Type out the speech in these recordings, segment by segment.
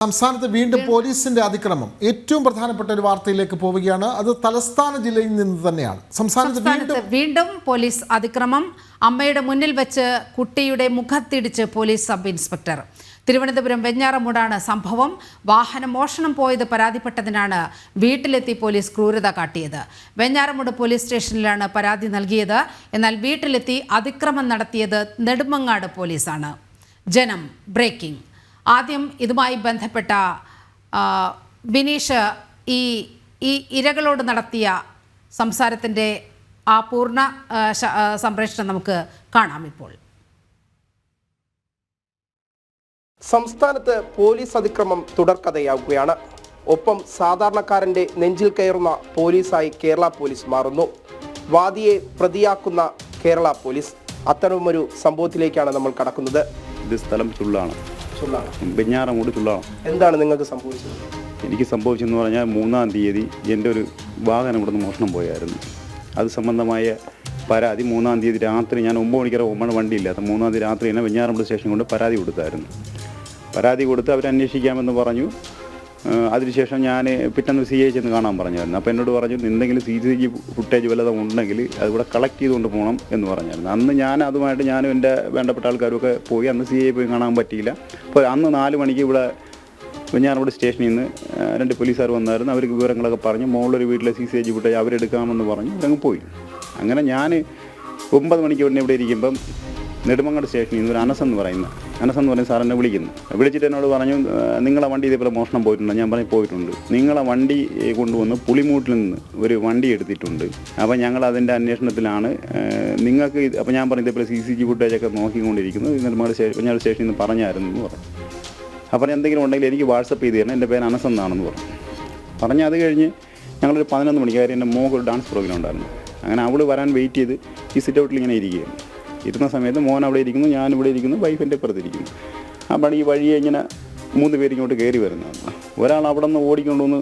സംസ്ഥാനത്ത് വീണ്ടും പോലീസിന്റെ അതിക്രമം ഏറ്റവും പ്രധാനപ്പെട്ട ഒരു വാർത്തയിലേക്ക് പോവുകയാണ്. അത് തലസ്ഥാന ജില്ലയിൽ നിന്ന് തന്നെയാണ്. സംസ്ഥാനത്ത് വീണ്ടും പോലീസ് അതിക്രമം. അമ്മയുടെ മുന്നിൽ വെച്ച് കുട്ടിയുടെ മുഖത്തിടിച്ച് പോലീസ് സബ് ഇൻസ്പെക്ടർ. തിരുവനന്തപുരം വെഞ്ഞാറമൂടാണ് സംഭവം. വാഹനം മോഷണം പോയത് പരാതിപ്പെട്ടതിനാണ് വീട്ടിലെത്തി പോലീസ് ക്രൂരത കാട്ടിയത്. വെഞ്ഞാറമൂട് പോലീസ് സ്റ്റേഷനിലാണ് പരാതി നൽകിയത്. എന്നാൽ വീട്ടിലെത്തി അതിക്രമം നടത്തിയത് നെടുമങ്ങാട് പോലീസാണ്. ജനം ബ്രേക്കിംഗ്. ആദ്യം ഇതുമായി ബന്ധപ്പെട്ട വിനീഷ് ഈ ഇരകളോട് നടത്തിയ സംസാരത്തിൻ്റെ ആ പൂർണ്ണ സംപ്രേഷണം നമുക്ക് കാണാം ഇപ്പോൾ. സംസ്ഥാനത്ത് പോലീസ് അതിക്രമം തുടർക്കഥയാവുകയാണ്. ഒപ്പം സാധാരണക്കാരന്റെ നെഞ്ചിൽ കയറുന്ന പോലീസായി കേരള പോലീസ് മാറുന്നു. വാദിയെ പ്രതിയാക്കുന്ന കേരള പോലീസ്. അത്തരമൊരു സംഭവത്തിലേക്കാണ് നമ്മൾ കടക്കുന്നത്. ഇത് സ്ഥലം ചുള്ളാണ്, വെഞ്ഞാറമൂട് ചുള്ളാണ്. എന്താണ് നിങ്ങൾക്ക് സംഭവിച്ചത്? എനിക്ക് സംഭവിച്ചെന്ന് പറഞ്ഞാൽ 3-ാം തീയതി എൻ്റെ ഒരു വാഹനം ഇവിടുന്ന് മോഷണം പോയായിരുന്നു. അത് സംബന്ധമായ പരാതി 3-ാം തീയതി രാത്രി, ഞാൻ 9 മണിക്കറ പോകുമ്പോൾ വണ്ടിയില്ലാത്ത 3-ാം തീയതി രാത്രി തന്നെ വെഞ്ഞാറമൂട് സ്റ്റേഷൻ കൊണ്ട് പരാതി കൊടുത്തായിരുന്നു. പരാതി കൊടുത്ത് അവരന്വേഷിക്കാമെന്ന് പറഞ്ഞു. അതിനുശേഷം ഞാൻ പിറ്റേന്ന് CI ചെന്ന് കാണാൻ പറഞ്ഞായിരുന്നു. അപ്പോൾ എന്നോട് പറഞ്ഞു, എന്തെങ്കിലും CCTV ഫുട്ടേജ് വല്ലതും ഉണ്ടെങ്കിൽ അതിവിടെ കളക്ട് ചെയ്തുകൊണ്ട് പോകണം എന്ന് പറഞ്ഞായിരുന്നു. അന്ന് ഞാനും എൻ്റെ വേണ്ടപ്പെട്ട ആൾക്കാരൊക്കെ പോയി. അന്ന് CI പോയി കാണാൻ പറ്റിയില്ല. അപ്പോൾ അന്ന് 4 മണിക്ക് ഇവിടെ വെഞ്ഞാറമൂട് സ്റ്റേഷനിൽ നിന്ന് 2 പോലീസുകാർ വന്നായിരുന്നു. അവർക്ക് വിവരങ്ങളൊക്കെ പറഞ്ഞ് മുകളിലൊരു വീട്ടിലെ CCTV ഫുട്ടേജ് അവരെടുക്കാമെന്ന് പറഞ്ഞു. അവരങ്ങ് പോയി. അങ്ങനെ ഞാൻ 9 മണിക്ക് ഉടനെ ഇവിടെ ഇരിക്കുമ്പം നെടുമങ്ങാട് സ്റ്റേഷനിൽ നിന്ന് ഒരു അനസ് എന്ന് പറയുന്ന സാർ എന്നെ വിളിച്ചിട്ട് എന്നോട് പറഞ്ഞു, നിങ്ങളെ വണ്ടി ഇതേപോലെ മോഷണം പോയിട്ടുണ്ടോ? ഞാൻ പറഞ്ഞു, പോയിട്ടുണ്ട്. നിങ്ങളെ വണ്ടി കൊണ്ടുവന്ന് പുളിമൂട്ടിൽ നിന്ന് ഒരു വണ്ടി എടുത്തിട്ടുണ്ട്. അപ്പോൾ ഞങ്ങൾ അതിൻ്റെ അന്വേഷണത്തിലാണ്. നിങ്ങൾക്ക് അപ്പോൾ ഞാൻ പറഞ്ഞു, ഇതേപോലെ CCTV ഫുട്ടേജൊക്കെ നോക്കിക്കൊണ്ടിരിക്കുന്നു. നെടുമങ്ങാട് സ്റ്റേഷനിൽ നിന്ന് പറഞ്ഞായിരുന്നു എന്ന് പറഞ്ഞു. അപ്പോൾ എന്തെങ്കിലും ഉണ്ടെങ്കിൽ എനിക്ക് വാട്സപ്പ് ചെയ്ത് തരണം, എൻ്റെ പേര് അനസ് എന്നാണെന്ന് പറഞ്ഞു. അത് കഴിഞ്ഞ് ഞങ്ങളൊരു 11 മണിക്കാർ എൻ്റെ മോൾക്ക് ഒരു ഡാൻസ് പ്രോഗ്രാം ഉണ്ടായിരുന്നു. അങ്ങനെ അവൾ വരാൻ വെയിറ്റ് ചെയ്ത് ഈ സിറ്റ് ഔട്ടിൽ ഇങ്ങനെ ഇരിക്കുകയാണ്. ഇരുന്ന സമയത്ത് മോൻ അവിടെ ഇരിക്കുന്നു, ഞാനിവിടെ ഇരിക്കുന്നു, വൈഫിൻ്റെ ഇപ്പുറത്തിരിക്കുന്നു. അപ്പോൾ ഈ വഴിയെ ഇങ്ങനെ 3 പേര് ഇങ്ങോട്ട് കയറി വരുന്നതാണ്. ഒരാൾ അവിടെ നിന്ന് ഓടിക്കൊണ്ടുവന്ന്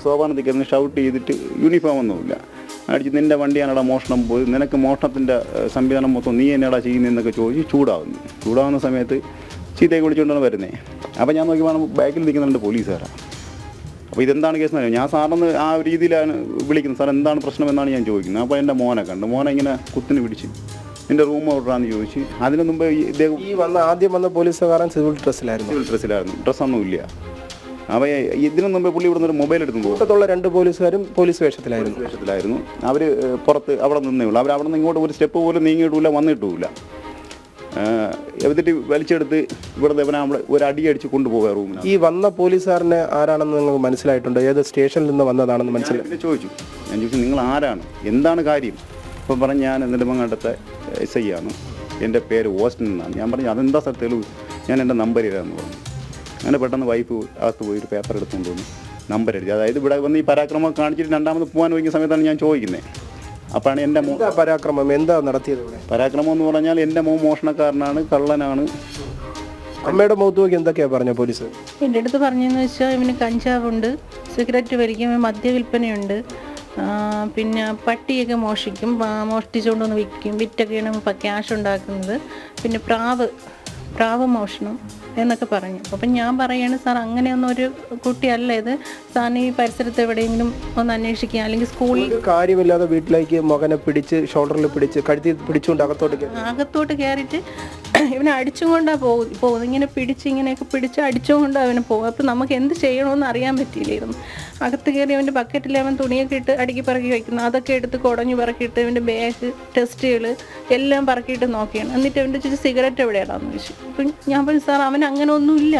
സോപാനത്തിൽ കയറി ഷൗട്ട് ചെയ്തിട്ട് യൂണിഫോം ഒന്നുമില്ല അടിച്ച്, നിൻ്റെ വണ്ടിയാണടാ മോഷണം പോയി, നിനക്ക് മോഷണത്തിൻ്റെ സംവിധാനം മൊത്തം നീ എന്നാടാ ചെയ്യുന്നതെന്നൊക്കെ ചോദിച്ച് ചൂടാവുന്ന സമയത്ത് ചീത്തയൊക്കെ വിളിച്ചുകൊണ്ടാണ് വരുന്നത്. അപ്പോൾ ഞാൻ നോക്കി വേണം ബാക്കിൽ നിൽക്കുന്നുണ്ട് പോലീസുകാരാണ്. അപ്പോൾ ഇതെന്താണ് കേസ് എന്നറിയാം. ഞാൻ സാറിന് ആ രീതിയിലാണ് വിളിക്കുന്നത്. സാർ എന്താണ് പ്രശ്നം എന്നാണ് ഞാൻ ചോദിക്കുന്നത്. അപ്പോൾ എൻ്റെ മോനെ കണ്ടു. മോനെ ഇങ്ങനെ കുത്തിന് പിടിച്ച് എൻ്റെ റൂം ഓർഡറാന്ന് ചോദിച്ച്. അതിന് മുമ്പ് ഇദ്ദേഹം ആദ്യം വന്ന പോലീസുകാരൻ സിവിൽ ഡ്രസ്സിലായിരുന്നു. ഡ്രസ്സൊന്നും ഇല്ല. അപ്പോൾ ഇതിനു മുമ്പ് പുള്ളി ഇവിടുന്ന് ഒരു മൊബൈൽ എടുത്തു പോകും. 2 പോലീസുകാരും പോലീസ് വേഷത്തിലായിരുന്നു. അവർ പുറത്ത് അവിടെ നിന്നേ ഉള്ളൂ. അവർ അവിടെ നിന്ന് ഇങ്ങോട്ട് ഒരു സ്റ്റെപ്പ് പോലും നീങ്ങിയിട്ടില്ല, വന്നിട്ടുമില്ല. എന്നിട്ട് വലിച്ചെടുത്ത് ഇവിടെ ഒരു അടി അടിച്ച് കൊണ്ടുപോകാം റൂമിൽ. ഈ വന്ന പോലീസുകാരനെ ആരാണെന്ന് നിങ്ങൾക്ക് മനസ്സിലായിട്ടുണ്ട്? ഏത് സ്റ്റേഷനിൽ നിന്ന് വന്നതാണെന്ന് മനസ്സിലായി? ഞാൻ ചോദിച്ചു, നിങ്ങൾ ആരാണ്, എന്താണ് കാര്യം? അപ്പം പറഞ്ഞു, ഞാൻ നെടുമങ്ങാട്ടത്തെ SI ആണ്, എൻ്റെ പേര് ഓസ്റ്റിൻ എന്നാണ്. ഞാൻ പറഞ്ഞു, അതെന്താ സാർ തെളിവ്? ഞാൻ എൻ്റെ നമ്പർ ഇടാമെന്ന് പറഞ്ഞു. അങ്ങനെ പെട്ടെന്ന് വൈഫ് അകത്ത് പോയി ഒരു പേപ്പർ എടുത്തുകൊണ്ട് വന്നു, നമ്പർ എഴുതി. അതായത് ഇവിടെ വന്ന് ഈ പരാക്രമം കാണിച്ചിട്ട് രണ്ടാമത് പോകാൻ വയ്ക്കുന്ന സമയത്താണ് ഞാൻ ചോദിക്കുന്നത്. അപ്പോഴാണ് എൻ്റെ പരാക്രമം എന്താ നടത്തിയത് ഇവിടെ? പരാക്രമം എന്ന് പറഞ്ഞാൽ എൻ്റെ മോഷണക്കാരനാണ്, കള്ളനാണ്. അമ്മയുടെ മുഖത്ത് നോക്കി എന്തൊക്കെയാണ് പറഞ്ഞ പോലീസ്? എൻ്റെ അടുത്ത് പറഞ്ഞതെന്ന് വെച്ചാൽ ഇവന് കഞ്ചാവുണ്ട്, സിഗരറ്റ് വലിക്കും, മദ്യവിൽപ്പനയുണ്ട്, പിന്നെ പട്ടിയൊക്കെ മോഷ്ടിച്ചുകൊണ്ടൊന്ന് വിറ്റൊക്കെയാണ് ക്യാഷ് ഉണ്ടാക്കുന്നത്, പിന്നെ പ്രാവ് മോഷണം എന്നൊക്കെ പറഞ്ഞു. അപ്പം ഞാൻ പറയുകയാണ്, സാർ അങ്ങനെയൊന്നും ഒരു കുട്ടിയല്ല ഇത്, സാറിന് ഈ പരിസരത്ത് എവിടെയെങ്കിലും ഒന്ന് അന്വേഷിക്കുക, അല്ലെങ്കിൽ സ്കൂളിൽ. കാര്യമില്ലാതെ വീട്ടിലേക്ക് മകനെ പിടിച്ച് ഷോൾഡറിൽ പിടിച്ച് കഴുത്തി പിടിച്ചുകൊണ്ട് അകത്തോട്ട് കയറിയിട്ട് ഇവനെ അടിച്ചും കൊണ്ടാണ് പോകുന്നത്. ഇങ്ങനെ ഇങ്ങനെയൊക്കെ പിടിച്ച് അടിച്ചുകൊണ്ടാണ് അവന് പോകും. അപ്പം നമുക്ക് എന്ത് ചെയ്യണമെന്ന് അറിയാൻ പറ്റിയില്ലായിരുന്നു. അകത്ത് കയറി അവൻ്റെ ബക്കറ്റിൽ അവൻ തുണിയൊക്കെ ഇട്ട് അടുക്കി പറക്കി വയ്ക്കുന്നു. അതൊക്കെ എടുത്ത് കുടഞ്ഞു പറക്കിയിട്ട് അവൻ്റെ ബാഗ്, ടെസ്റ്റുകൾ എല്ലാം പറക്കിയിട്ട് നോക്കിയാണ്. എന്നിട്ട് അവൻ്റെ ചോദിച്ചു, സിഗരറ്റ് എവിടെയാണെന്ന് ചോദിച്ചു. അപ്പം ഞാൻ പറഞ്ഞു, സാർ അവൻ അങ്ങനെ ഒന്നുമില്ല,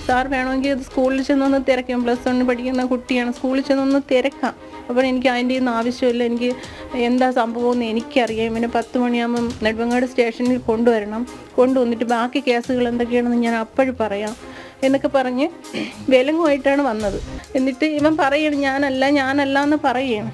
സാർ വേണമെങ്കിൽ അത് സ്കൂളിൽ ചെന്നൊന്ന് തിരക്കാം, +1 പഠിക്കുന്ന കുട്ടിയാണ്, സ്കൂളിൽ ചെന്നൊന്ന് തിരക്കാം. അപ്പോൾ എനിക്ക് അതിൻ്റെ ഒന്നും ആവശ്യമില്ല, എനിക്ക് എന്താ സംഭവമെന്ന് എനിക്കറിയാം. ഇവനെ 10 മണിയാകുമ്പം നെടുമങ്ങാട് സ്റ്റേഷനിൽ കൊണ്ടുവന്നിട്ട് ബാക്കി കേസുകൾ എന്തൊക്കെയാണെന്ന് ഞാൻ അപ്പോഴും പറയാം എന്നൊക്കെ പറഞ്ഞ് വിലങ്ങുമായിട്ടാണ് വന്നത്. എന്നിട്ട് ഇവൻ പറയണം, ഞാനല്ല എന്ന് പറയണം.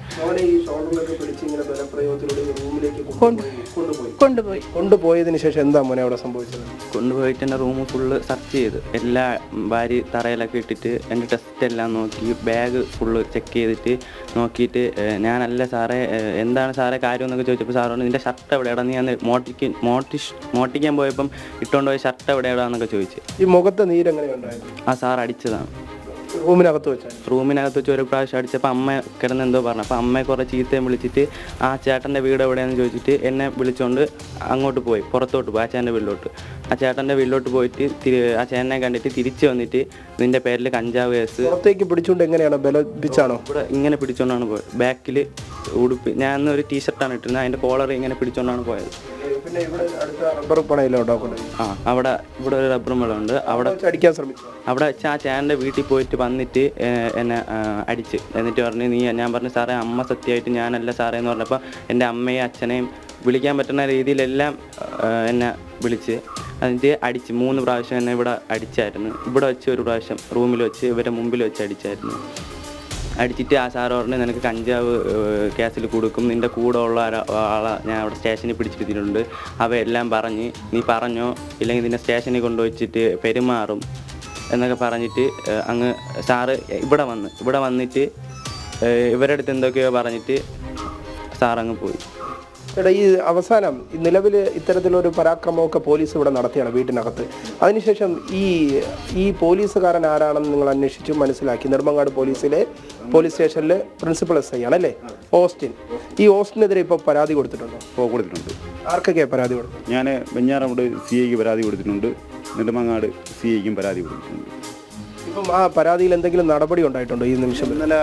കൊണ്ടുപോയതിനു ശേഷം എന്താ മോനെ അവിടെ സംഭവിച്ചത്? കൊണ്ടുപോയിട്ട് എൻ്റെ റൂം ഫുള്ള് സെർച്ച് ചെയ്ത് എല്ലാ വാരി തറയിലൊക്കെ ഇട്ടിട്ട് എൻ്റെ ടെസ്റ്റ് എല്ലാം നോക്കി, ബാഗ് ഫുള്ള് ചെക്ക് ചെയ്തിട്ട് നോക്കിയിട്ട്, ഞാനല്ല സാറേ, എന്താണ് സാറേ കാര്യം എന്നൊക്കെ ചോദിച്ചപ്പോൾ സാർ പറഞ്ഞു, നിൻ്റെ ഷർട്ട് എവിടെയാണ്, നീ അന്ന് മോട്ടിക്കാൻ പോയപ്പം ഇട്ടുകൊണ്ട് പോയ ഷർട്ട് എവിടെയാണെന്നൊക്കെ ചോദിച്ചു. ഈ മുഖത്തെ നീരെങ്ങനെയാണ്? അടിക്കുന്നുണ്ടായിരുന്നു? ആ സാർ അടിച്ചതാണ്. റൂമിനകത്ത് വെച്ചാൽ? റൂമിനകത്ത് വെച്ച് ഒരു പ്രാവശ്യം അടിച്ചപ്പോൾ അമ്മ കിടന്ന് എന്തോ പറഞ്ഞു. അപ്പോൾ അമ്മയെ കുറേ ചീത്തയും വിളിച്ചിട്ട് ആ ചേട്ടൻ്റെ വീട് എവിടെയാണെന്ന് ചോദിച്ചിട്ട് എന്നെ വിളിച്ചുകൊണ്ട് അങ്ങോട്ട് പോയി, പുറത്തോട്ട് പോയി, ആ ചേട്ടൻ്റെ വീട്ടിലോട്ട്. ആ ചേട്ടൻ്റെ വീട്ടിലോട്ട് പോയിട്ട് ആ ചേട്ടനെ കണ്ടിട്ട് തിരിച്ച് വന്നിട്ട് നിൻ്റെ പേരിൽ കഞ്ചാവ് കേസ്. പുറത്തേക്ക് പിടിച്ചുകൊണ്ട് എങ്ങനെയാണ് ബലപ്പിച്ചാണോ? ഇവിടെ ഇങ്ങനെ പിടിച്ചുകൊണ്ടാണ് പോയത്. ബാക്കിൽ ഉടുപ്പ്, ഞാൻ അന്ന് ഒരു ടീഷർട്ടാണ് ഇട്ടിരുന്നത്, അതിൻ്റെ കോളർ ഇങ്ങനെ പിടിച്ചുകൊണ്ടാണ് പോയത്. പിന്നെ ഇവിടെ അടുത്ത റബ്ബർ പണയിലോട്ടോ? ഇവിടെ ഒരു റബ്ബർ മരമുണ്ട്, അവിടെ അടിക്കാൻ ശ്രമിച്ചു. അവിടെ വെച്ച് ആ ചേട്ടൻ്റെ വീട്ടിൽ പോയിട്ട് വന്നിട്ട് എന്നെ അടിച്ച്. എന്നിട്ട് പറഞ്ഞു ഞാൻ പറഞ്ഞു സാറേ അമ്മ സത്യമായിട്ട് ഞാനല്ല സാറേ എന്ന് പറഞ്ഞപ്പോൾ എൻ്റെ അമ്മയും അച്ഛനെയും വിളിക്കാൻ പറ്റുന്ന രീതിയിലെല്ലാം എന്നെ വിളിച്ച് എന്നിട്ട് അടിച്ച് 3 പ്രാവശ്യം എന്നെ ഇവിടെ അടിച്ചായിരുന്നു. ഇവിടെ വെച്ച് ഒരു പ്രാവശ്യം റൂമിൽ വെച്ച് ഇവരുടെ മുമ്പിൽ വെച്ച് അടിച്ചായിരുന്നു. അടിച്ചിട്ട് ആ സാറ് പറഞ്ഞ് നിനക്ക് കഞ്ചാവ് കേസിൽ കൊടുക്കും, നിൻ്റെ കൂടെ ഉള്ള ആളെ ഞാൻ അവിടെ സ്റ്റേഷനിൽ പിടിച്ചിരുത്തിയിട്ടുണ്ട്, അവയെല്ലാം പറഞ്ഞ് നീ പറഞ്ഞോ ഇല്ലെങ്കിൽ നിന്നെ സ്റ്റേഷനിൽ കൊണ്ടുവച്ചിട്ട് പെരുമാറും എന്നൊക്കെ പറഞ്ഞിട്ട് അങ്ങ് സാറ് ഇവിടെ വന്നിട്ട് ഇവരുടെ അടുത്ത് എന്തൊക്കെയോ പറഞ്ഞിട്ട് സാറങ്ങ് പോയി. എടാ, ഈ അവസാനം നിലവിൽ ഇത്തരത്തിലൊരു പരാക്രമമൊക്കെ പോലീസ് ഇവിടെ നടത്തിയാണ് വീട്ടിനകത്ത്. അതിനുശേഷം ഈ പോലീസുകാരൻ ആരാണെന്ന് നിങ്ങൾ അന്വേഷിച്ചു മനസ്സിലാക്കി. നെടുമങ്ങാട് പോലീസ് സ്റ്റേഷനിലെ പ്രിൻസിപ്പൽ SI ആണല്ലേ, ഓസ്റ്റിൻ. ഈ ഓസ്റ്റിനെതിരെ ഇപ്പോൾ പരാതി കൊടുത്തിട്ടുണ്ടോ? കൊടുത്തിട്ടുണ്ട്. ആർക്കൊക്കെയാണ് പരാതി കൊടുത്തത്? ഞാൻ വെഞ്ഞാറമൂട് CIക്ക് പരാതി കൊടുത്തിട്ടുണ്ട്, നെടുമങ്ങാട് CIക്കും പരാതി കൊടുത്തിട്ടുണ്ട്. ഇപ്പം ആ പരാതിയിൽ എന്തെങ്കിലും നടപടി ഉണ്ടായിട്ടുണ്ടോ ഈ നിമിഷം? ഇന്നലെ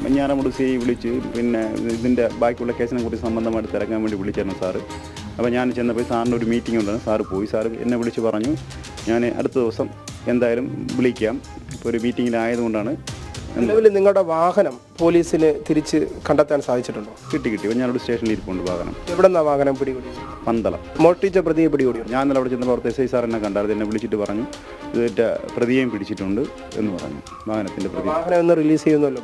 വെഞ്ഞാറമൂട് CI വിളിച്ച് പിന്നെ ഇതിൻ്റെ ബാക്കിയുള്ള കേസിനെ കുറിച്ച് സംബന്ധമായിട്ട് തിരക്കാൻ വേണ്ടി വിളിച്ചായിരുന്നു സാറ്. അപ്പോൾ ഞാൻ ചെന്നപ്പോൾ സാറിൻ്റെ ഒരു മീറ്റിംഗ് ഉണ്ടായിരുന്നു. സാറ് പോയി. സാറ് എന്നെ വിളിച്ച് പറഞ്ഞു ഞാൻ അടുത്ത ദിവസം എന്തായാലും വിളിക്കാം, ഇപ്പോൾ ഒരു മീറ്റിങ്ങിലായതുകൊണ്ടാണ്. നിലവിൽ നിങ്ങളുടെ വാഹനം പോലീസിന് തിരിച്ച് കണ്ടെത്താൻ സാധിച്ചിട്ടുണ്ടോ? കിട്ടി. വെഞ്ഞാറമൂട് സ്റ്റേഷനിൽ ഇരിപ്പുണ്ട് വാഹനം. എവിടെ നിന്നാണ് വാഹനം പിടികൂടി? പന്തളം. മോഷ്ടിച്ച പ്രതിയെ പിടികൂടിയോ? ഞാൻ ഇന്നലെ അവിടെ ചെന്നപ്പോൾ അവിടുത്തെ SI സാർ എന്നെ കണ്ടായിരുന്നു. എന്നെ വിളിച്ചിട്ട് പറഞ്ഞു ഇതിൻ്റെ പ്രതിയെയും പിടിച്ചിട്ടുണ്ട് എന്ന് പറഞ്ഞു. വാഹനത്തിൻ്റെ പ്രതി. വാഹനം ഒന്ന് റിലീസ് ചെയ്യുന്നല്ലോ?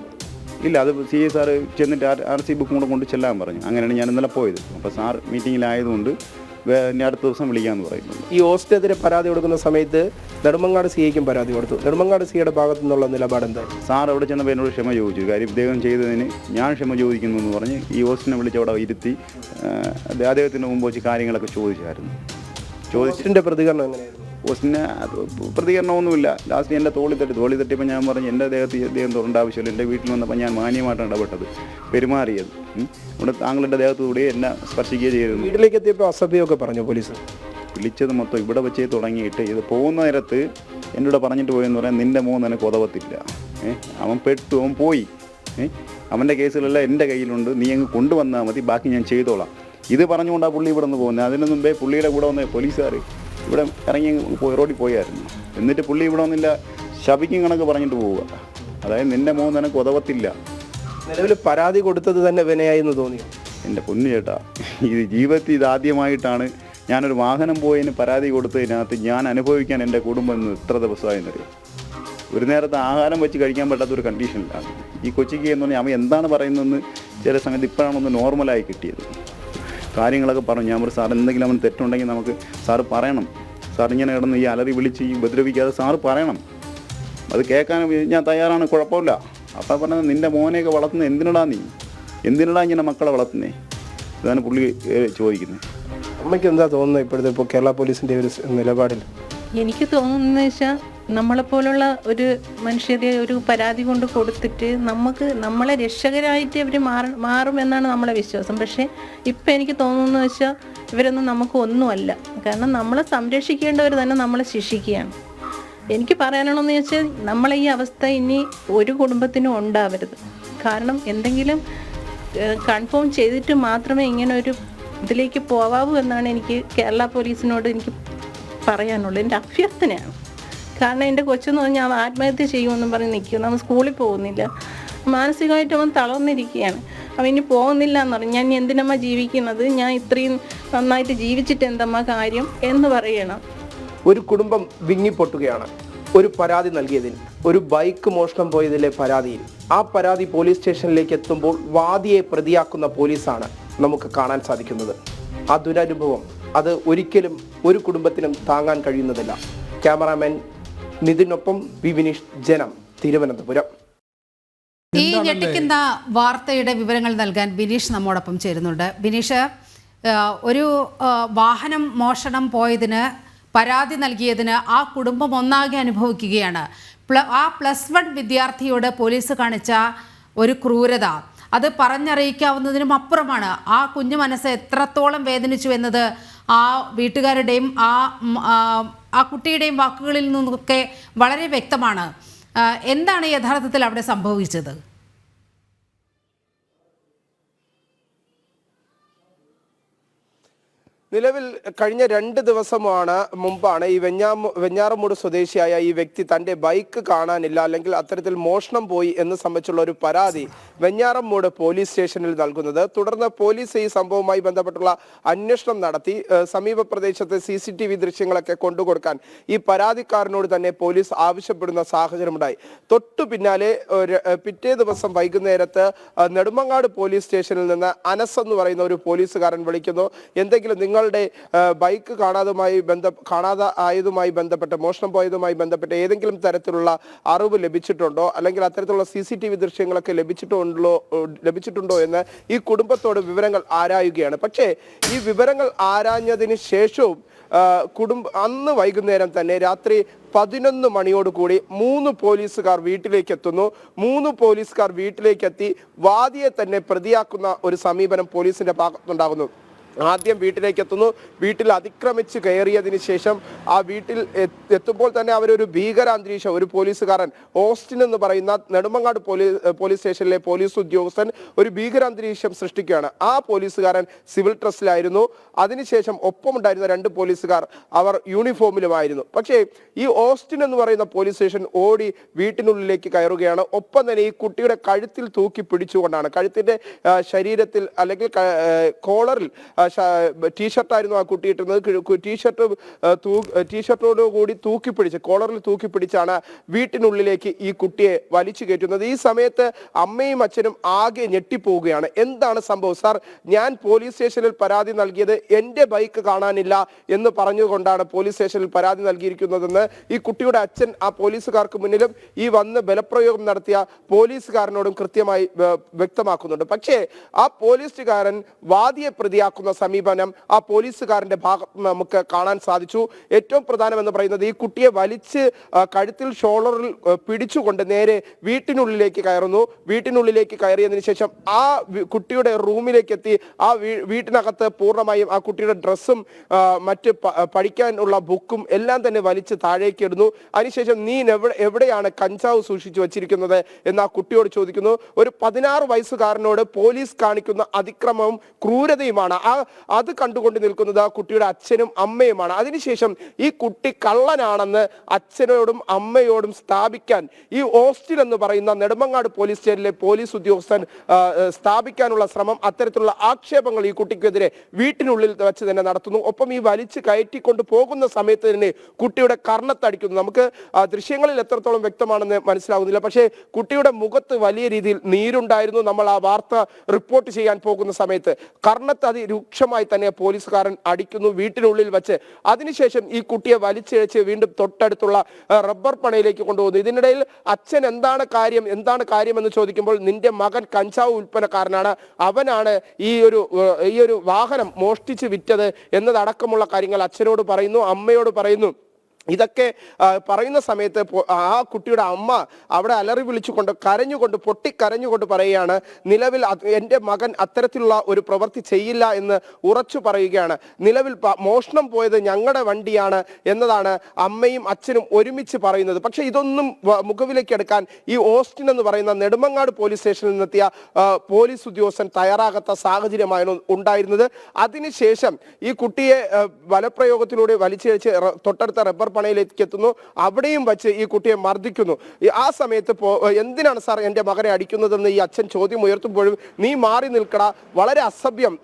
ഇല്ല, അത് CI സാറ് ചെന്നിട്ട് RC ബുക്കും കൂടെ കൊണ്ട് ചെല്ലാൻ പറഞ്ഞു. അങ്ങനെയാണ് ഞാൻ ഇന്നലെ പോയത്. അപ്പോൾ സാർ മീറ്റിങ്ങിലായതുകൊണ്ട് ഇനി അടുത്ത ദിവസം വിളിക്കാമെന്ന് പറയുന്നുണ്ട്. ഈ ഓസ്റ്റിനെതിരെ പരാതി കൊടുക്കുന്ന സമയത്ത് നെടുമങ്ങാട് CIക്കും പരാതി കൊടുത്തു. നെടുമങ്ങാട് CIയുടെ ഭാഗത്തു നിന്നുള്ള നിലപാട് എന്തായാലും? സാർ അവിടെ ചെന്നപ്പോൾ എന്നോട് ക്ഷമ ചോദിച്ചു. കാര്യം ഇദ്ദേഹം ചെയ്തതിന് ഞാൻ ക്ഷമ ചോദിക്കുന്നു എന്ന് പറഞ്ഞ് ഈ ഓസ്റ്റിനെ വിളിച്ച് അവിടെ ഇരുത്തി അദ്ദേഹത്തിന് മുമ്പ് വെച്ച് കാര്യങ്ങളൊക്കെ ചോദിച്ചായിരുന്നു. ഓസ്റ്റിൻ്റെ പ്രതികരണം എങ്ങനെയായിരുന്നു? ഓസ്റ്റിന് പ്രതികരണമൊന്നുമില്ല. ലാസ്റ്റ് എൻ്റെ തോളി തട്ടിയപ്പോൾ ഞാൻ പറഞ്ഞു എൻ്റെ അദ്ദേഹം തൊടേണ്ട ആവശ്യമില്ല, എൻ്റെ വീട്ടിൽ വന്നപ്പോൾ ഞാൻ മാന്യമായിട്ടാണ് ഇടപെട്ടത്, പെരുമാറിയത്. ഇവിടെ താങ്കളുടെ ദേഹത്തുകൂടി എന്നെ സ്പർശിക്കുകയും ചെയ്തിരുന്നു. വീട്ടിലേക്ക് എത്തിയപ്പോൾ അസഭ്യമൊക്കെ പറഞ്ഞു പോലീസ്? വിളിച്ചത് മൊത്തം ഇവിടെ വെച്ചേ തുടങ്ങിയിട്ട് ഇത് പോകുന്ന നേരത്ത് എന്നോട് പറഞ്ഞിട്ട് പോയെന്ന് പറയാൻ നിൻ്റെ മോൻ നിനക്ക് ഉതവത്തില്ല, അവൻ പെട്ടു, അവൻ പോയി, അവൻ്റെ കേസുകളെല്ലാം എൻ്റെ കയ്യിലുണ്ട്, നീ അങ്ങ് കൊണ്ടുവന്നാൽ മതി, ബാക്കി ഞാൻ ചെയ്തോളാം. ഇത് പറഞ്ഞുകൊണ്ടാണ് പുള്ളി ഇവിടെ നിന്ന് പോകുന്നത്. അതിന് മുമ്പേ പുള്ളിയുടെ കൂടെ വന്ന പോലീസുകാർ ഇവിടെ ഇറങ്ങി റോഡിൽ പോയായിരുന്നു. എന്നിട്ട് പുള്ളി ഇവിടെ വന്നില്ല, ശപിക്കും കണക്ക് പറഞ്ഞിട്ട് പോവുക. അതായത് നിൻ്റെ മോൻ നിനക്ക് ഉതവത്തില്ല. നിലവിൽ പരാതി കൊടുത്തത് തന്നെ വിനയായി എന്ന് തോന്നിയോ? എൻ്റെ പൊന്നു ചേട്ടാ, ഇത് ജീവിതത്തിൽ ഇതാദ്യമായിട്ടാണ് ഞാനൊരു വാഹനം പോയതിന് പരാതി കൊടുത്തതിനകത്ത് ഞാൻ അനുഭവിക്കാൻ എൻ്റെ കുടുംബം ഇന്ന് എത്ര ദിവസമായെന്നറിയാം. ഒരു നേരത്തെ ആഹാരം വെച്ച് കഴിക്കാൻ പറ്റാത്തൊരു കണ്ടീഷനിലാണ് ഈ കൊച്ചിക്ക് എന്ന് പറഞ്ഞാൽ. അവൻ എന്താണ് പറയുന്നതെന്ന് ചില സമയത്ത് ഇപ്പോഴാണൊന്ന് നോർമലായി കിട്ടിയത്. കാര്യങ്ങളൊക്കെ പറഞ്ഞു. ഞാൻ ഒരു സാർ എന്തെങ്കിലും അവൻ തെറ്റുണ്ടെങ്കിൽ നമുക്ക് സാറ് പറയണം. സാർ ഇങ്ങനെ കിടന്ന് ഈ അലറി വിളിച്ച് ഈ ഉപദ്രവിക്കാതെ സാറ് പറയണം. അത് കേൾക്കാൻ ഞാൻ തയ്യാറാണ്, കുഴപ്പമില്ല. അപ്പം പറഞ്ഞത് നിൻ്റെ മോനെയൊക്കെ വളർത്തുന്നത് എന്തിനടാ ഇങ്ങനെ മക്കളെ വളർത്തുന്നേ? ഇതാണ് പുള്ളി ചോദിക്കുന്നത്. അമ്മയ്ക്ക് എന്താ തോന്നുന്നത് ഇപ്പോഴത്തെ കേരള പോലീസിൻ്റെ ഒരു നിലപാടിൽ? എനിക്ക് തോന്നുന്നത് വെച്ചാൽ നമ്മളെപ്പോലുള്ള ഒരു മനുഷ്യരെ ഒരു പരാതി കൊണ്ട് കൊടുത്തിട്ട് നമ്മളെ രക്ഷകരായിട്ട് അവർ മാറുമെന്നാണ് നമ്മളെ വിശ്വാസം. പക്ഷേ ഇപ്പം എനിക്ക് തോന്നുന്നത് വെച്ചാൽ ഇവരൊന്നും നമുക്ക് ഒന്നുമല്ല. കാരണം നമ്മളെ സംരക്ഷിക്കേണ്ടവർ തന്നെ നമ്മളെ ശിക്ഷിക്കുകയാണ്. എനിക്ക് പറയാനാണെന്ന് വെച്ചാൽ നമ്മളെ ഈ അവസ്ഥ ഇനി ഒരു കുടുംബത്തിനും ഉണ്ടാവരുത്. കാരണം എന്തെങ്കിലും കൺഫേം ചെയ്തിട്ട് മാത്രമേ ഇങ്ങനെ ഒരു ഇതിലേക്ക് പോവാവൂ എന്നാണ് എനിക്ക് കേരള പോലീസിനോട് എനിക്ക് പറയാനുള്ളത്. എൻ്റെ അഭ്യർത്ഥനയാണ്. കാരണം എൻ്റെ കൊച്ചെന്ന് പറഞ്ഞാൽ അവൻ ആത്മഹത്യ ചെയ്യുമെന്നും പറഞ്ഞ് നിൽക്കുന്നു. അവൻ സ്കൂളിൽ പോകുന്നില്ല, മാനസികമായിട്ട് അവൻ തളർന്നിരിക്കുകയാണ്. അവൻ ഇനി പോകുന്നില്ല എന്ന് പറഞ്ഞു. ഞാൻ എന്തിനമ്മ ജീവിക്കുന്നത്, ഞാൻ ഇത്രയും നന്നായിട്ട് ജീവിച്ചിട്ട് എന്തമ്മ കാര്യം എന്ന് പറയണം. ഒരു കുടുംബം വിങ്ങിപ്പൊട്ടുകയാണ് ഒരു പരാതി നൽകിയതിൽ, ഒരു ബൈക്ക് മോഷണം പോയതിലെ പരാതിയിൽ. ആ പരാതി പോലീസ് സ്റ്റേഷനിലേക്ക് എത്തുമ്പോൾ വാദിയെ പ്രതിയാക്കുന്ന പോലീസാണ് നമുക്ക് കാണാൻ സാധിക്കുന്നത്. ആ ദുരനുഭവം അത് ഒരിക്കലും ഒരു കുടുംബത്തിനും താങ്ങാൻ കഴിയുന്നതല്ല. ക്യാമറാമാൻ നിതിനൊപ്പം വിനീഷ്, ജനം, തിരുവനന്തപുരം. ഈ ഞെട്ടിക്കുന്ന വാർത്തയുടെ വിവരങ്ങൾ നൽകാൻ ബിനീഷ് നമ്മോടൊപ്പം ചേരുന്നുണ്ട്. ബിനീഷ്, ഒരു വാഹനം മോഷണം പോയതിന് പരാതി നൽകിയതിന് ആ കുടുംബം ഒന്നാകെ അനുഭവിക്കുകയാണ്. ആ +1 വിദ്യാർത്ഥിയോട് പോലീസ് കാണിച്ച ഒരു ക്രൂരത അത് പറഞ്ഞറിയിക്കാവുന്നതിനും അപ്പുറമാണ്. ആ കുഞ്ഞു മനസ്സ് എത്രത്തോളം വേദനിച്ചു എന്നത് ആ വീട്ടുകാരുടെയും ആ കുട്ടിയുടെയും വാക്കുകളിൽ നിന്നൊക്കെ വളരെ വ്യക്തമാണ്. എന്താണ് യഥാർത്ഥത്തിൽ അവിടെ സംഭവിച്ചത്? നിലവിൽ കഴിഞ്ഞ 2 ദിവസമാണ് മുമ്പാണ് ഈ വെഞ്ഞാറമൂട് സ്വദേശിയായ ഈ വ്യക്തി തന്റെ ബൈക്ക് കാണാനില്ല, അല്ലെങ്കിൽ അത്തരത്തിൽ മോഷണം പോയി എന്ന് സംബന്ധിച്ചുള്ള ഒരു പരാതി വെഞ്ഞാറമൂട് പോലീസ് സ്റ്റേഷനിൽ നൽകുന്നത്. തുടർന്ന് പോലീസ് ഈ സംഭവവുമായി ബന്ധപ്പെട്ടുള്ള അന്വേഷണം നടത്തി സമീപ പ്രദേശത്തെ CCTV ദൃശ്യങ്ങളൊക്കെ കൊണ്ടുകൊടുക്കാൻ ഈ പരാതിക്കാരനോട് തന്നെ പോലീസ് ആവശ്യപ്പെടുന്ന സാഹചര്യമുണ്ടായി. തൊട്ടു പിന്നാലെ പിറ്റേ ദിവസം വൈകുന്നേരത്ത് നെടുമങ്ങാട് പോലീസ് സ്റ്റേഷനിൽ നിന്ന് അനസ് എന്ന് പറയുന്ന ഒരു പോലീസുകാരൻ വിളിക്കുന്നു. എന്തെങ്കിലും നിങ്ങളുടെ ബൈക്ക് കാണാതെ ആയതുമായി ബന്ധപ്പെട്ട്, മോഷണം പോയതുമായി ബന്ധപ്പെട്ട് ഏതെങ്കിലും തരത്തിലുള്ള അറിവ് ലഭിച്ചിട്ടുണ്ടോ, അല്ലെങ്കിൽ അത്തരത്തിലുള്ള CCTV ദൃശ്യങ്ങളൊക്കെ ലഭിച്ചിട്ടുണ്ടോ എന്ന് ഈ കുടുംബത്തോട് വിവരങ്ങൾ ആരായുകയാണ്. പക്ഷേ ഈ വിവരങ്ങൾ ആരാഞ്ഞതിന് ശേഷവും അന്ന് വൈകുന്നേരം തന്നെ രാത്രി 11 മണിയോടുകൂടി 3 പോലീസുകാർ വീട്ടിലേക്ക് എത്തുന്നു. 3 പോലീസുകാർ വീട്ടിലേക്കെത്തി വാദിയെ തന്നെ പ്രതിയാക്കുന്ന ഒരു സമീപനം പോലീസിന്റെ ഭാഗത്തുണ്ടാകുന്നു. ആദ്യം വീട്ടിലേക്ക് എത്തുന്നു. വീട്ടിൽ അതിക്രമിച്ച് കയറിയതിന് ശേഷം ആ വീട്ടിൽ എത്തുമ്പോൾ തന്നെ അവരൊരു ഭീകരാന്തരീക്ഷം, ഒരു പോലീസുകാരൻ ഓസ്റ്റിൻ എന്ന് പറയുന്ന നെടുമങ്ങാട് പോലീസ് സ്റ്റേഷനിലെ പോലീസ് ഉദ്യോഗസ്ഥൻ ഒരു ഭീകരാന്തരീക്ഷം സൃഷ്ടിക്കുകയാണ്. ആ പോലീസുകാരൻ സിവിൽ ഡ്രസ്സിലായിരുന്നു. അതിനുശേഷം ഒപ്പമുണ്ടായിരുന്ന 2 പോലീസുകാർ അവർ യൂണിഫോമിലുമായിരുന്നു. പക്ഷേ ഈ ഓസ്റ്റിൻ എന്ന് പറയുന്ന പോലീസ് സ്റ്റേഷൻ ഓടി വീട്ടിനുള്ളിലേക്ക് കയറുകയാണ്. ഒപ്പം തന്നെ ഈ കുട്ടിയുടെ കഴുത്തിൽ തൂക്കി പിടിച്ചുകൊണ്ടാണ്, കഴുത്തിന്റെ ശരീരത്തിൽ അല്ലെങ്കിൽ കോളറിൽ ടീഷർട്ടായിരുന്നു ആ കുട്ടി ഇട്ടിരുന്നത്. ടീഷർട്ടോട് കൂടി കോളറിൽ തൂക്കി പിടിച്ചാണ് വീട്ടിനുള്ളിലേക്ക് ഈ കുട്ടിയെ വലിച്ചു കയറ്റുന്നത്. ഈ സമയത്ത് അമ്മയും അച്ഛനും ആകെ ഞെട്ടിപ്പോവുകയാണ്. എന്താണ് സംഭവം? സാർ, ഞാൻ പോലീസ് സ്റ്റേഷനിൽ പരാതി നൽകിയത് എന്റെ ബൈക്ക് കാണാനില്ല എന്ന് പറഞ്ഞുകൊണ്ടാണ് പോലീസ് സ്റ്റേഷനിൽ പരാതി നൽകിയിരിക്കുന്നതെന്ന് ഈ കുട്ടിയുടെ അച്ഛൻ ആ പോലീസുകാർക്ക് മുന്നിലും ഈ വന്ന് ബലപ്രയോഗം നടത്തിയ പോലീസുകാരനോടും കൃത്യമായി വ്യക്തമാക്കുന്നുണ്ട്. പക്ഷേ ആ പോലീസുകാരൻ വാദിയെ പ്രതിയാക്കുന്ന സമീപനം ആ പോലീസുകാരന്റെ ഭാഗത്ത് നമുക്ക് കാണാൻ സാധിച്ചു. ഏറ്റവും പ്രധാനമെന്ന് പറയുന്നത് ഈ കുട്ടിയെ വലിച്ച് കഴുത്തിൽ ഷോളറിൽ പിടിച്ചുകൊണ്ട് നേരെ വീട്ടിനുള്ളിലേക്ക് കയറുന്നു. വീട്ടിനുള്ളിലേക്ക് കയറിയതിനു ശേഷം ആ കുട്ടിയുടെ റൂമിലേക്ക് എത്തി ആ വീട്ടിനകത്ത് പൂർണ്ണമായും ആ കുട്ടിയുടെ ഡ്രസ്സും മറ്റ് പഠിക്കാനുള്ള ബുക്കും എല്ലാം തന്നെ വലിച്ച് താഴേക്ക് ഇടുന്നു. അതിനുശേഷം നീ എവിടെയാണ് കഞ്ചാവ് സൂക്ഷിച്ചു വെച്ചിരിക്കുന്നത് എന്ന് ആ കുട്ടിയോട് ചോദിക്കുന്നു. ഒരു 16 വയസ്സുകാരനോട് പോലീസ് കാണിക്കുന്ന അതിക്രമവും ക്രൂരതയുമാണ്. അത് കണ്ടുകൊണ്ട് നിൽക്കുന്നത് ആ കുട്ടിയുടെ അച്ഛനും അമ്മയുമാണ്. അതിനുശേഷം ഈ കുട്ടി കള്ളനാണെന്ന് അച്ഛനോടും അമ്മയോടും സ്ഥാപിക്കാൻ ഈ ഓസ്റ്റിൻ എന്ന് പറയുന്ന നെടുമങ്ങാട് പോലീസ് സ്റ്റേഷനിലെ പോലീസ് ഉദ്യോഗസ്ഥൻ സ്ഥാപിക്കാനുള്ള ശ്രമം, അത്തരത്തിലുള്ള ആക്ഷേപങ്ങൾ ഈ കുട്ടിക്കെതിരെ വീട്ടിനുള്ളിൽ വെച്ച് തന്നെ നടത്തുന്നു. ഒപ്പം ഈ വലിച്ച് കയറ്റിക്കൊണ്ട് പോകുന്ന സമയത്ത് തന്നെ കുട്ടിയുടെ കർണത്തടിക്കുന്നു. നമുക്ക് ദൃശ്യങ്ങളിൽ എത്രത്തോളം വ്യക്തമാണെന്ന് മനസ്സിലാകുന്നില്ല. പക്ഷേ കുട്ടിയുടെ മുഖത്ത് വലിയ രീതിയിൽ നീരുണ്ടായിരുന്നു. നമ്മൾ ആ വാർത്ത റിപ്പോർട്ട് ചെയ്യാൻ പോകുന്ന സമയത്ത് കർണത്ത് രൂക്ഷമായി തന്നെ പോലീസുകാരൻ അടിക്കുന്നു വീട്ടിനുള്ളിൽ വെച്ച്. അതിനുശേഷം ഈ കുട്ടിയെ വലിച്ചിഴച്ച് വീണ്ടും തൊട്ടടുത്തുള്ള റബ്ബർ പണയിലേക്ക് കൊണ്ടുപോകുന്നു. ഇതിനിടയിൽ അച്ഛൻ എന്താണ് കാര്യം എന്ന് ചോദിക്കുമ്പോൾ നിന്റെ മകൻ കഞ്ചാവ് ഉൽപ്പന്നക്കാരനാണ്, അവനാണ് ഈ ഒരു വാഹനം മോഷ്ടിച്ച് വിറ്റത് എന്നതടക്കമുള്ള കാര്യങ്ങൾ അച്ഛനോട് പറയുന്നു, അമ്മയോട് പറയുന്നു. ഇതൊക്കെ പറയുന്ന സമയത്ത് ആ കുട്ടിയുടെ അമ്മ അവിടെ അലറി വിളിച്ചുകൊണ്ട് പൊട്ടിക്കരഞ്ഞുകൊണ്ട് പറയുകയാണ്, നിലവിൽ എൻ്റെ മകൻ അത്തരത്തിലുള്ള ഒരു പ്രവൃത്തി ചെയ്യില്ല എന്ന് ഉറച്ചു പറയുകയാണ്. നിലവിൽ മോഷണം പോയത് ഞങ്ങളുടെ വണ്ടിയാണ് എന്നതാണ് അമ്മയും അച്ഛനും ഒരുമിച്ച് പറയുന്നത്. പക്ഷെ ഇതൊന്നും മുഖവിലേക്ക് എടുക്കാൻ ഈ ഓസ്റ്റിൻ എന്ന് പറയുന്ന നെടുമങ്ങാട് പോലീസ് സ്റ്റേഷനിൽ നിന്നെത്തിയ പോലീസ് ഉദ്യോഗസ്ഥൻ തയ്യാറാകാത്ത സാഹചര്യമാണ് ഉണ്ടായിരുന്നത്. അതിനുശേഷം ഈ കുട്ടിയെ ബലപ്രയോഗത്തിലൂടെ വലിച്ചിഴച്ച് തൊട്ടടുത്ത റബ്ബർ പണയിലേക്ക് എത്തുന്നു. അവിടെയും വച്ച് ഈ കുട്ടിയെ മർദ്ദിക്കുന്നു. ആ സമയത്ത് എന്തിനാണ് സാർ എൻ്റെ മകനെ അടിക്കുന്നതെന്ന് ഈ അച്ഛൻ ചോദ്യം ഉയർത്തുമ്പോഴും നീ മാറി നിൽക്കട, വളരെ അസഭ്യം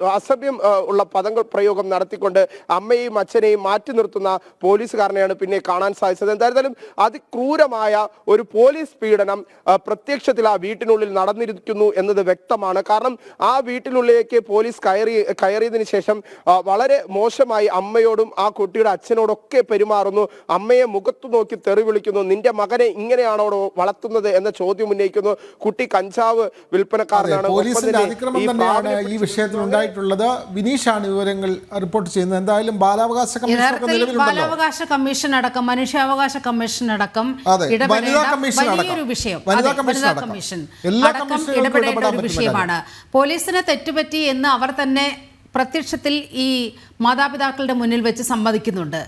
ഉള്ള പദങ്ങൾ പ്രയോഗം നടത്തിക്കൊണ്ട് അമ്മയെയും അച്ഛനെയും മാറ്റി നിർത്തുന്ന പോലീസുകാരനെയാണ് പിന്നെ കാണാൻ സാധിച്ചത്. എന്തായാലും അതിക്രൂരമായ ഒരു പോലീസ് പീഡനം പ്രത്യക്ഷത്തിൽ ആ വീട്ടിനുള്ളിൽ നടന്നിരിക്കുന്നു എന്നത് വ്യക്തമാണ്. കാരണം ആ വീട്ടിനുള്ളിലേക്ക് പോലീസ് കയറിയതിനു ശേഷം വളരെ മോശമായി അമ്മയോടും ആ കുട്ടിയുടെ അച്ഛനോടൊക്കെ പെരുമാറുന്നു. അമ്മയെ മുഖത്തു നോക്കി തെറി വിളിക്കുന്നു. നിന്റെ മകനെ ഇങ്ങനെയാണോ വളർത്തുന്നത് എന്ന ചോദ്യം ഉന്നയിക്കുന്നു. കുട്ടി കഞ്ചാവ് വിൽപ്പനക്കാരനാണ്. പോലീസിന്റെ അതിക്രമം തന്നെയാണ് ഈ വിഷയത്തിൽ ഉണ്ടായിട്ടുള്ളത്. വിനീഷാണ് വിവരങ്ങൾ റിപ്പോർട്ട് ചെയ്യുന്നത്. എന്തായാലും ബാലാവകാശ കമ്മീഷൻ നിലവിലുണ്ടല്ലോ. ബാലാവകാശ കമ്മീഷൻ അടക്കം മനുഷ്യാവകാശ കമ്മീഷൻ അടക്കം അതെ, വനിതാ കമ്മീഷൻ വലിയൊരു അടക്കം. വിഷയം. വനിതാ അതെ, കമ്മീഷൻ വനിതാ അടക്കം. കമ്മീഷൻ എല്ലാ അടക്കം കമ്മീഷനുകൾക്കും ഇടപെടേണ്ട ഇടപെടാൻ ഒരു പറ്റുന്ന വിഷയമാണ്. പോലീസിന് തെറ്റുപറ്റി എന്ന് അവർ തന്നെ പ്രത്യക്ഷത്തിൽ ഈ മാതാപിതാക്കളുടെ മുന്നിൽ വെച്ച് സമ്മതിക്കുന്നുണ്ട്.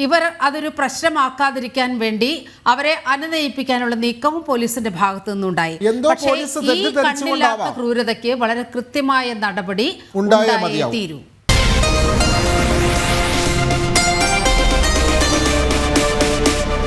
ഇവർ അതൊരു പ്രശ്നമാക്കാതിരിക്കാൻ വേണ്ടി അവരെ അനുനയിപ്പിക്കാനുള്ള നീക്കവും പോലീസിന്റെ ഭാഗത്തു നിന്നുണ്ടായി. എന്തോ പക്ഷേ പോലീസ് ഈ തെറ്റിദ്ധരിച്ചുകൊണ്ടാവാം കണ്ണില്ലാത്ത ക്രൂരതയ്ക്ക് വളരെ കൃത്യമായ നടപടി ഉണ്ടായേ ഉണ്ടായേ മതിയാവും. തീരൂ.